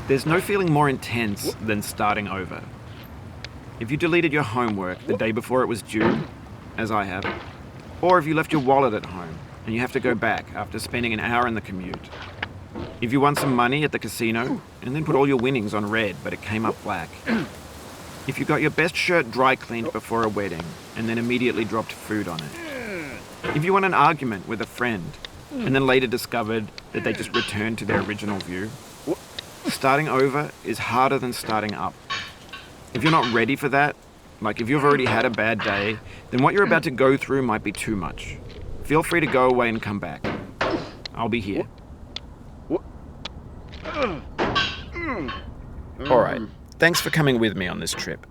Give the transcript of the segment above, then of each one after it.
There's no feeling more intense than starting over. If you deleted your homework the day before it was due, as I have, or if you left your wallet at home and you have to go back after spending an hour in the commute. If you won some money at the casino and then put all your winnings on red but it came up black. If you got your best shirt dry cleaned before a wedding and then immediately dropped food on it. If you won an argument with a friend and then later discovered that they just returned to their original view. Starting over is harder than starting up. If you're not ready for that, like if you've already had a bad day, then what you're about to go through might be too much. Feel free to go away and come back. I'll be here. Alright, thanks for coming with me on this trip.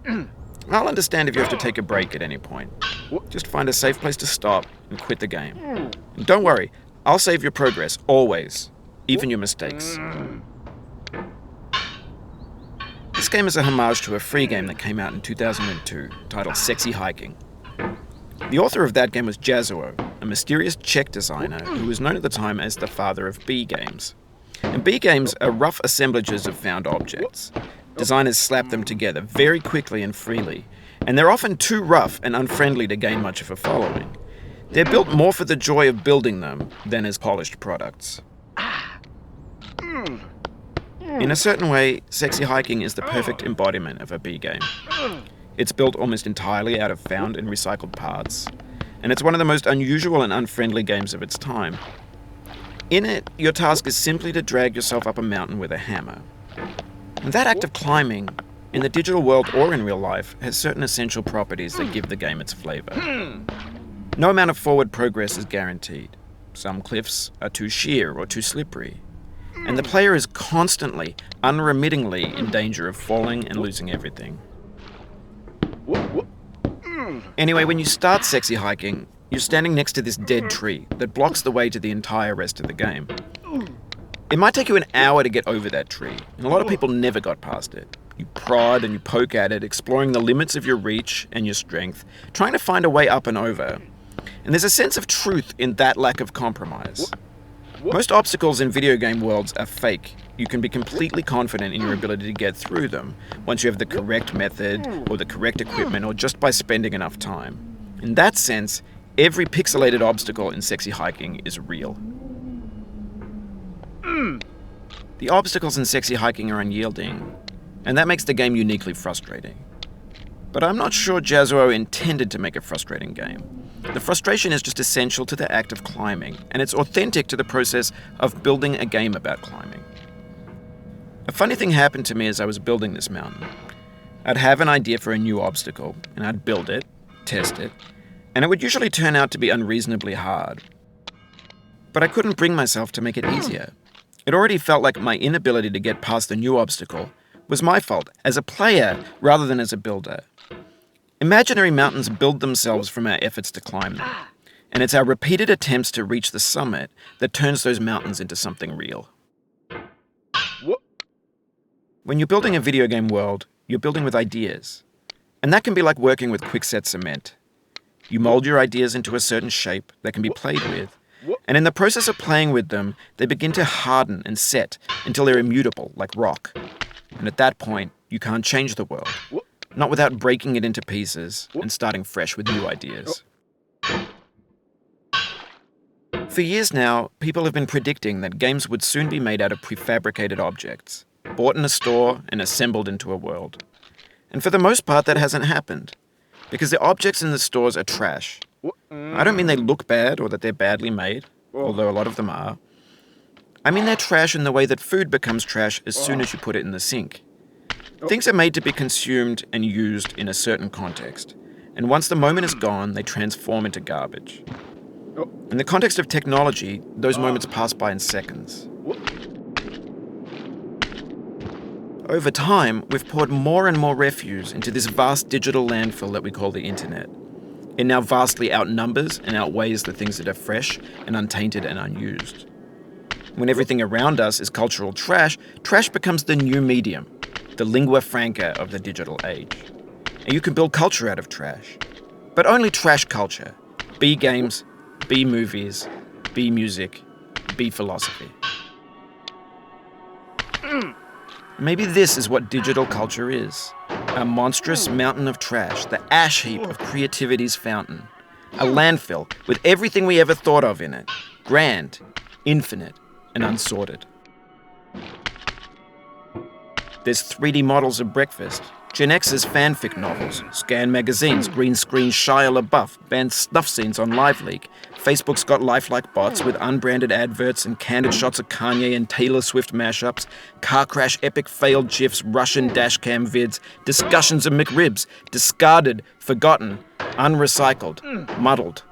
I'll understand if you have to take a break at any point. Just find a safe place to stop and quit the game. And don't worry, I'll save your progress, always. Even your mistakes. This game is a homage to a free game that came out in 2002, titled Sexy Hiking. The author of that game was Jazzuo, a mysterious Czech designer who was known at the time as the father of B games. And B games are rough assemblages of found objects. Designers slap them together very quickly and freely, and they're often too rough and unfriendly to gain much of a following. They're built more for the joy of building them than as polished products. In a certain way, Sexy Hiking is the perfect embodiment of a B game. It's built almost entirely out of found and recycled parts, and it's one of the most unusual and unfriendly games of its time. In it, your task is simply to drag yourself up a mountain with a hammer. And that act of climbing, in the digital world or in real life, has certain essential properties that give the game its flavor. No amount of forward progress is guaranteed. Some cliffs are too sheer or too slippery. And the player is constantly, unremittingly in danger of falling and losing everything. Anyway, when you start Sexy Hiking, you're standing next to this dead tree that blocks the way to the entire rest of the game. It might take you an hour to get over that tree, and a lot of people never got past it. You prod and you poke at it, exploring the limits of your reach and your strength, trying to find a way up and over. And there's a sense of truth in that lack of compromise. Most obstacles in video game worlds are fake. You can be completely confident in your ability to get through them once you have the correct method or the correct equipment or just by spending enough time. In that sense, every pixelated obstacle in Sexy Hiking is real. The obstacles in Sexy Hiking are unyielding, and that makes the game uniquely frustrating. But I'm not sure Jazzuo intended to make a frustrating game. The frustration is just essential to the act of climbing, and it's authentic to the process of building a game about climbing. A funny thing happened to me as I was building this mountain. I'd have an idea for a new obstacle, and I'd build it, test it, and it would usually turn out to be unreasonably hard. But I couldn't bring myself to make it easier. It already felt like my inability to get past the new obstacle was my fault as a player rather than as a builder. Imaginary mountains build themselves from our efforts to climb them, and it's our repeated attempts to reach the summit that turns those mountains into something real. When you're building a video game world, you're building with ideas, and that can be like working with quickset cement. You mold your ideas into a certain shape that can be played with, and in the process of playing with them, they begin to harden and set until they're immutable, like rock. And at that point, you can't change the world. Not without breaking it into pieces and starting fresh with new ideas. For years now, people have been predicting that games would soon be made out of prefabricated objects, bought in a store and assembled into a world. And for the most part, that hasn't happened, because the objects in the stores are trash. I don't mean they look bad or that they're badly made, although a lot of them are. I mean they're trash in the way that food becomes trash as soon as you put it in the sink. Things are made to be consumed and used in a certain context, and once the moment is gone, they transform into garbage. In the context of technology, those moments pass by in seconds. Over time, we've poured more and more refuse into this vast digital landfill that we call the internet. It now vastly outnumbers and outweighs the things that are fresh and untainted and unused. When everything around us is cultural trash, trash becomes the new medium, the lingua franca of the digital age. And you can build culture out of trash. But only trash culture. B games, B movies, B music, B philosophy. Maybe this is what digital culture is. A monstrous mountain of trash, the ash heap of creativity's fountain. A landfill with everything we ever thought of in it. Grand, infinite, and unsorted. There's 3D models of breakfast, Gen X's fanfic novels, scan magazines, green screen Shia LaBeouf, banned snuff scenes on LiveLeak. Facebook's got lifelike bots with unbranded adverts and candid shots of Kanye and Taylor Swift mashups, car crash epic failed GIFs, Russian dashcam vids, discussions of McRibs, discarded, forgotten, unrecycled, muddled,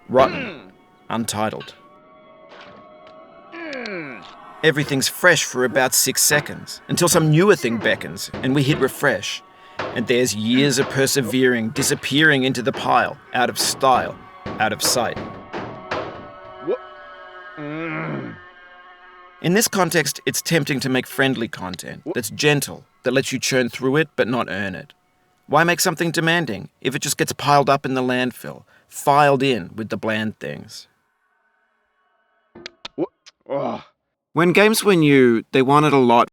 rotten, untitled. Everything's fresh for about 6 seconds, until some newer thing beckons, and we hit refresh. And there's years of persevering disappearing into the pile, out of style, out of sight. In this context, it's tempting to make friendly content that's gentle, that lets you churn through it but not earn it. Why make something demanding if it just gets piled up in the landfill, filed in with the bland things? When games were new, they wanted a lot